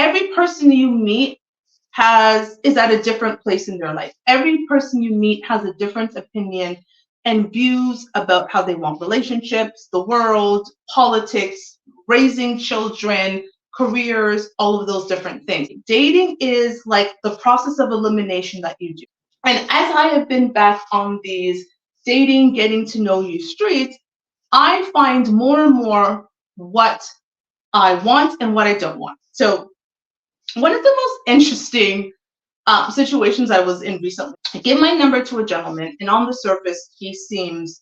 every person you meet is at a different place in their life. Every person you meet has a different opinion and views about how they want relationships, the world, politics, raising children, careers, all of those different things. Dating is like the process of elimination that you do. And as I have been back on these dating, getting to know you streets, I find more and more what I want and what I don't want. So one of the most interesting situations I was in recently, I gave my number to a gentleman, and on the surface, he seems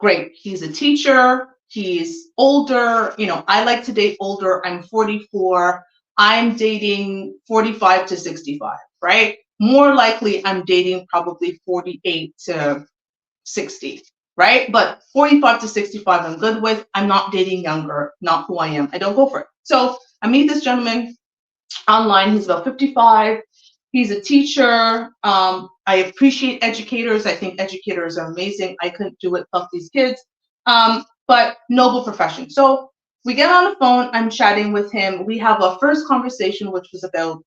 great. He's a teacher. He's older. You know, I like to date older. I'm 44. I'm dating 45 to 65, right? More likely, I'm dating probably 48 to 60, right? But 45 to 65, I'm good with. I'm not dating younger, not who I am. I don't go for it. So I meet this gentleman online. He's about 55. He's a teacher. I appreciate educators. I think educators are amazing. I couldn't do it, fuck these kids. But noble profession. So we get on the phone. I'm chatting with him. We have a first conversation, which was about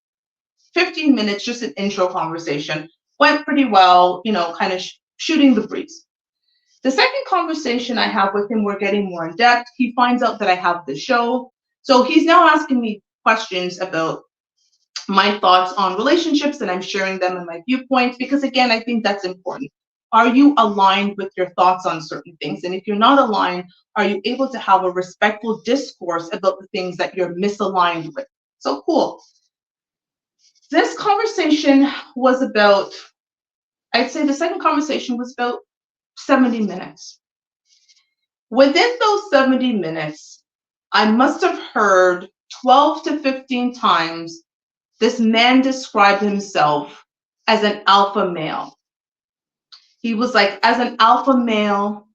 15 minutes, just an intro conversation. Went pretty well, you know, kind of shooting the breeze. The second conversation I have with him, we're getting more in depth. He finds out that I have the show. So he's now asking me questions about my thoughts on relationships, and I'm sharing them in my viewpoints because, again, I think that's important. Are you aligned with your thoughts on certain things? And if you're not aligned, are you able to have a respectful discourse about the things that you're misaligned with? So cool. This conversation was about, I'd say the second conversation was about 70 minutes. Within those 70 minutes, I must have heard 12 to 15 times this man described himself as an alpha male. He was like, as an alpha male,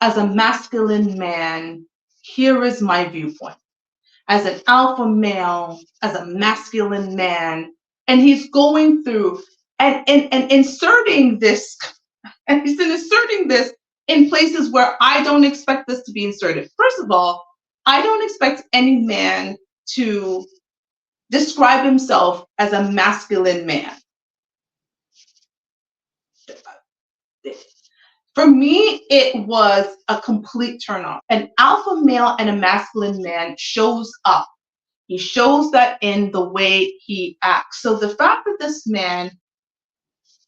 as a masculine man, here is my viewpoint. As an alpha male, as a masculine man, and he's going through and inserting this, and he's inserting this in places where I don't expect this to be inserted. First of all, I don't expect any man to describe himself as a masculine man. For me, it was a complete turn-off. An alpha male and a masculine man shows up. He shows that in the way he acts. So the fact that this man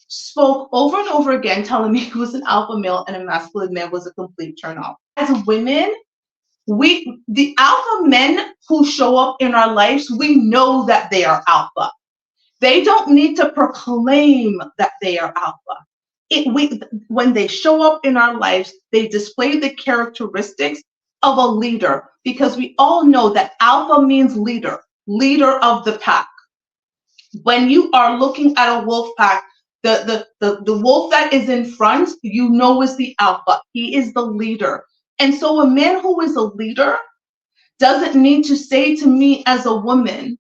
spoke over and over again telling me he was an alpha male and a masculine man was a complete turn-off. As women, the alpha men who show up in our lives, we know that they are alpha. They don't need to proclaim that they are alpha. When they show up in our lives, they display the characteristics of a leader, because we all know that alpha means leader of the pack. When you are looking at a wolf pack, the wolf that is in front, you know, is the alpha. He is the leader. And so a man who is a leader doesn't need to say to me as a woman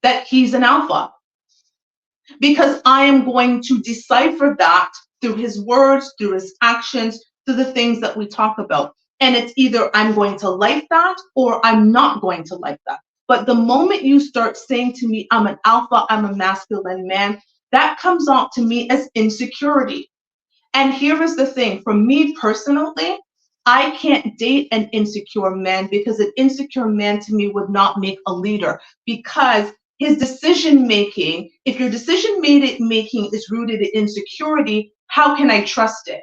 that he's an alpha, because I am going to decipher that through his words, through his actions, through the things that we talk about. And it's either I'm going to like that or I'm not going to like that. But the moment you start saying to me, I'm an alpha, I'm a masculine man, that comes out to me as insecurity. And here is the thing, for me personally, I can't date an insecure man, because an insecure man to me would not make a leader, because his decision making, if your decision making is rooted in insecurity, how can I trust it?